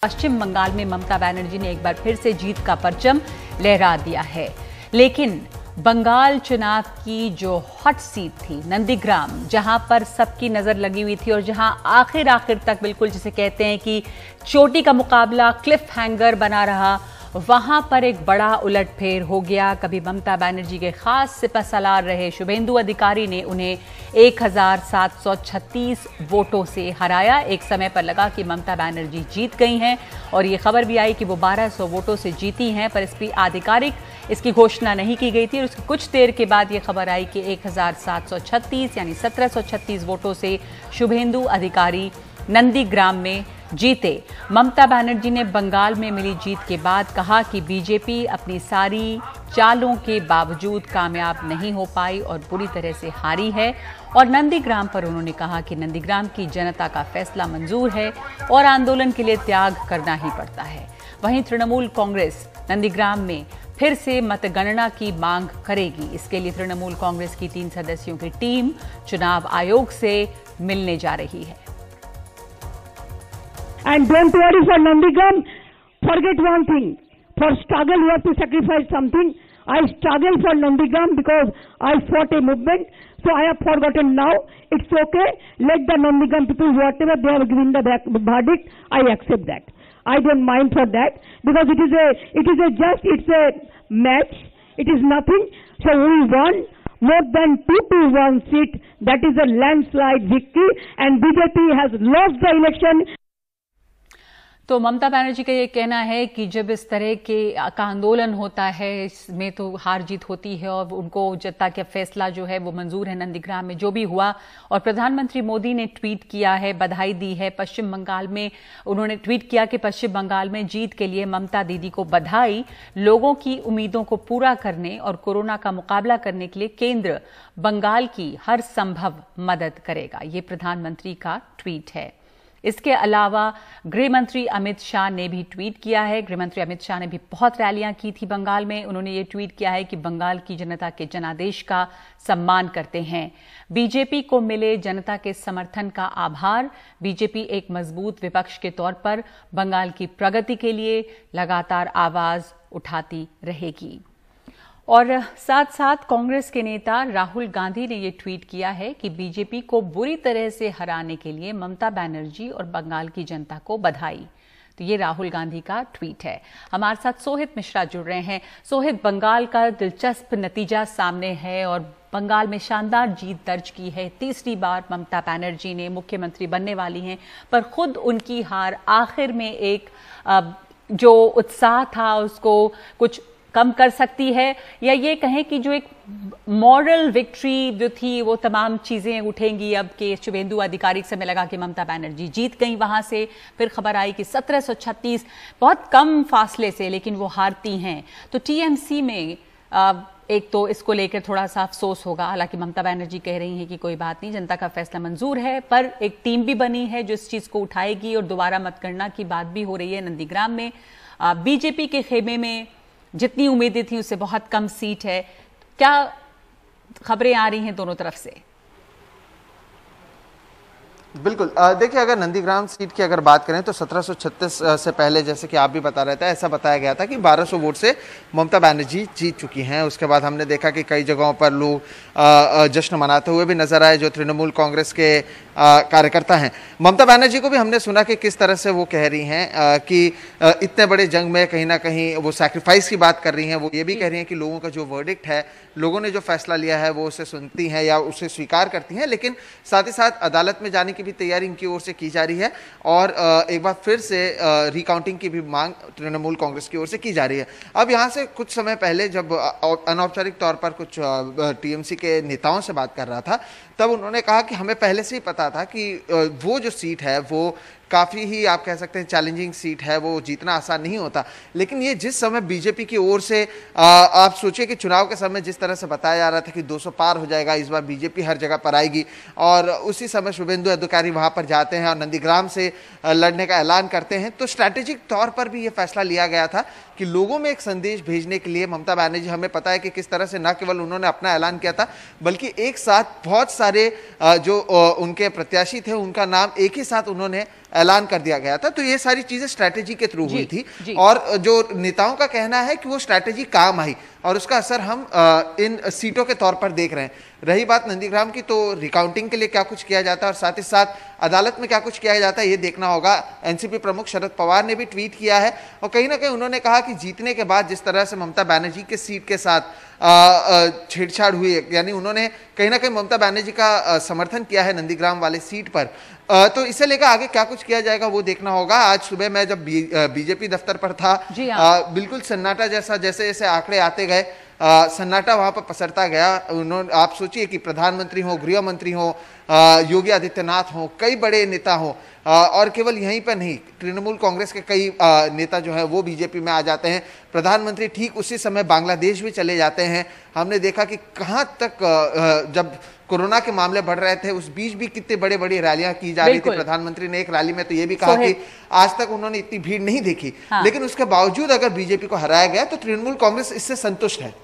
पश्चिम बंगाल में ममता बनर्जी ने एक बार फिर से जीत का परचम लहरा दिया है। लेकिन बंगाल चुनाव की जो हॉट सीट थी नंदीग्राम, जहां पर सबकी नजर लगी हुई थी और जहां आखिर तक बिल्कुल जिसे कहते हैं कि चोटी का मुकाबला क्लिफ हैंगर बना रहा, वहां पर एक बड़ा उलटफेर हो गया। कभी ममता बनर्जी के खास सिपहसालार रहे शुभेंदु अधिकारी ने उन्हें 1736 वोटों से हराया। एक समय पर लगा कि ममता बनर्जी जीत गई हैं और ये खबर भी आई कि वो 1200 वोटों से जीती हैं, पर इसकी आधिकारिक इसकी घोषणा नहीं की गई थी। और उसकी कुछ देर के बाद ये खबर आई कि 1736 यानी 1736 वोटों से शुभेंदु अधिकारी नंदीग्राम में जीते। ममता बनर्जी ने बंगाल में मिली जीत के बाद कहा कि बीजेपी अपनी सारी चालों के बावजूद कामयाब नहीं हो पाई और बुरी तरह से हारी है। और नंदीग्राम पर उन्होंने कहा कि नंदीग्राम की जनता का फैसला मंजूर है और आंदोलन के लिए त्याग करना ही पड़ता है। वहीं तृणमूल कांग्रेस नंदीग्राम में फिर से मतगणना की मांग करेगी। इसके लिए तृणमूल कांग्रेस की 3 सदस्यों की टीम चुनाव आयोग से मिलने जा रही है। And don't worry for Nandigram, forget one thing. For struggle you have to sacrifice something. I struggle for Nandigram because I fought a movement. So I have forgotten now. It's okay. Let the Nandigram people, whatever they have given the verdict, I accept that. I don't mind for that because it's a match. It is nothing. So we won more than 2-1 seat. That is a landslide victory and BJP has lost the election. तो ममता बनर्जी का ये कहना है कि जब इस तरह का आंदोलन होता है इसमें तो हार जीत होती है और उनको जनता का फैसला जो है वो मंजूर है। नंदीग्राम में जो भी हुआ, और प्रधानमंत्री मोदी ने ट्वीट किया है, बधाई दी है। पश्चिम बंगाल में उन्होंने ट्वीट किया कि पश्चिम बंगाल में जीत के लिए ममता दीदी को बधाई, लोगों की उम्मीदों को पूरा करने और कोरोना का मुकाबला करने के लिए केंद्र बंगाल की हर संभव मदद करेगा। ये प्रधानमंत्री का ट्वीट है। इसके अलावा गृह मंत्री अमित शाह ने भी ट्वीट किया है। गृह मंत्री अमित शाह ने भी बहुत रैलियां की थी बंगाल में। उन्होंने ये ट्वीट किया है कि बंगाल की जनता के जनादेश का सम्मान करते हैं। बीजेपी को मिले जनता के समर्थन का आभार। बीजेपी एक मजबूत विपक्ष के तौर पर बंगाल की प्रगति के लिए लगातार आवाज उठाती रहेगी। और साथ साथ कांग्रेस के नेता राहुल गांधी ने ये ट्वीट किया है कि बीजेपी को बुरी तरह से हराने के लिए ममता बनर्जी और बंगाल की जनता को बधाई। तो ये राहुल गांधी का ट्वीट है। हमारे साथ सोहित मिश्रा जुड़ रहे हैं। सोहित, बंगाल का दिलचस्प नतीजा सामने है और बंगाल में शानदार जीत दर्ज की है। तीसरी बार ममता बनर्जी ने मुख्यमंत्री बनने वाली हैं, पर खुद उनकी हार आखिर में एक जो उत्साह था उसको कुछ कम कर सकती है, या ये कहें कि जो एक मॉरल विक्ट्री जो थी वो तमाम चीजें उठेंगी अब के शुभेंदु अधिकारी समय लगा कि ममता बनर्जी जीत गई वहां से। फिर खबर आई कि 1736 बहुत कम फासले से लेकिन वो हारती हैं। तो टीएमसी में एक तो इसको लेकर थोड़ा सा अफसोस होगा। हालांकि ममता बनर्जी कह रही हैं कि कोई बात नहीं, जनता का फैसला मंजूर है, पर एक टीम भी बनी है जो इस चीज को उठाएगी और दोबारा मतगणना की बात भी हो रही है नंदीग्राम में। बीजेपी के खेमे में जितनी उम्मीदें थी उससे बहुत कम सीट है। क्या खबरें आ रही हैं दोनों तरफ से? बिल्कुल, देखिए अगर नंदीग्राम सीट की अगर बात करें तो 1736 से पहले, जैसे कि आप भी बता रहे थे, ऐसा बताया गया था कि 1200 वोट से ममता बनर्जी जीत चुकी हैं। उसके बाद हमने देखा कि कई जगहों पर लोग जश्न मनाते हुए भी नजर आए जो तृणमूल कांग्रेस के कार्यकर्ता हैं। ममता बनर्जी को भी हमने सुना कि किस तरह से वो कह रही हैं कि इतने बड़े जंग में कहीं ना कहीं वो सैक्रिफाइस की बात कर रही हैं। वो ये भी कह रही हैं कि लोगों का जो वर्डिक्ट है, लोगों ने जो फैसला लिया है वो उसे सुनती हैं या उसे स्वीकार करती हैं, लेकिन साथ ही साथ अदालत में जाने की भी तैयारी इनकी ओर से की जा रही है और एक बार फिर से रिकाउंटिंग की भी मांग तृणमूल कांग्रेस की ओर से की जा रही है। अब यहाँ से कुछ समय पहले जब अनौपचारिक तौर पर कुछ टीएमसी के नेताओं से बात कर रहा था, तब उन्होंने कहा कि हमें पहले से ही पता था कि वो जो सीट है वो काफ़ी ही आप कह सकते हैं चैलेंजिंग सीट है, वो जीतना आसान नहीं होता। लेकिन ये जिस समय बीजेपी की ओर से आप सोचिए कि चुनाव के समय जिस तरह से बताया जा रहा था कि 200 पार हो जाएगा, इस बार बीजेपी हर जगह पर आएगी, और उसी समय शुभेंदु अधिकारी वहां पर जाते हैं और नंदीग्राम से लड़ने का ऐलान करते हैं, तो स्ट्रैटेजिक तौर पर भी ये फैसला लिया गया था कि लोगों में एक संदेश भेजने के लिए ममता बनर्जी, हमें पता है कि किस तरह से न केवल उन्होंने अपना ऐलान किया था, बल्कि एक साथ बहुत सारे जो उनके प्रत्याशी थे उनका नाम एक ही साथ उन्होंने ऐलान कर दिया गया था। तो ये सारी चीजें स्ट्रैटेजी के थ्रू हुई थी और जो नेताओं का कहना है कि वो स्ट्रैटेजी काम आई और उसका असर हम इन सीटों के तौर पर देख रहे हैं। रही बात नंदीग्राम की, तो रिकाउंटिंग के लिए क्या कुछ किया जाता है और साथ ही साथ अदालत में क्या कुछ किया जाता है ये देखना होगा। एनसीपी प्रमुख शरद पवार ने भी ट्वीट किया है और कहीं ना कहीं उन्होंने कहा कि जीतने के बाद जिस तरह से ममता बनर्जी के सीट के साथ छेड़छाड़ हुई, यानी उन्होंने कहीं ना कहीं ममता बनर्जी का समर्थन किया है नंदीग्राम वाले सीट पर, तो इसे लेकर आगे क्या कुछ किया जाएगा वो देखना होगा। आज सुबह मैं जब बीजेपी दफ्तर पर था, बिल्कुल सन्नाटा जैसा, जैसे जैसे आंकड़े आते गए सन्नाटा वहां पर पसरता गया। आप सोचिए कि प्रधानमंत्री हो, गृह मंत्री हो, योगी आदित्यनाथ हो, कई बड़े नेता हो और केवल यहीं पर नहीं, तृणमूल कांग्रेस के कई नेता जो हैं वो बीजेपी में आ जाते हैं। प्रधानमंत्री ठीक उसी समय बांग्लादेश भी चले जाते हैं। हमने देखा कि कहां तक जब कोरोना के मामले बढ़ रहे थे उस बीच भी कितने बड़े बड़ी रैलियां की जा रही थी। प्रधानमंत्री ने एक रैली में तो ये भी कहा कि आज तक उन्होंने इतनी भीड़ नहीं देखी, लेकिन उसके बावजूद अगर बीजेपी को हराया गया तो तृणमूल कांग्रेस इससे संतुष्ट है।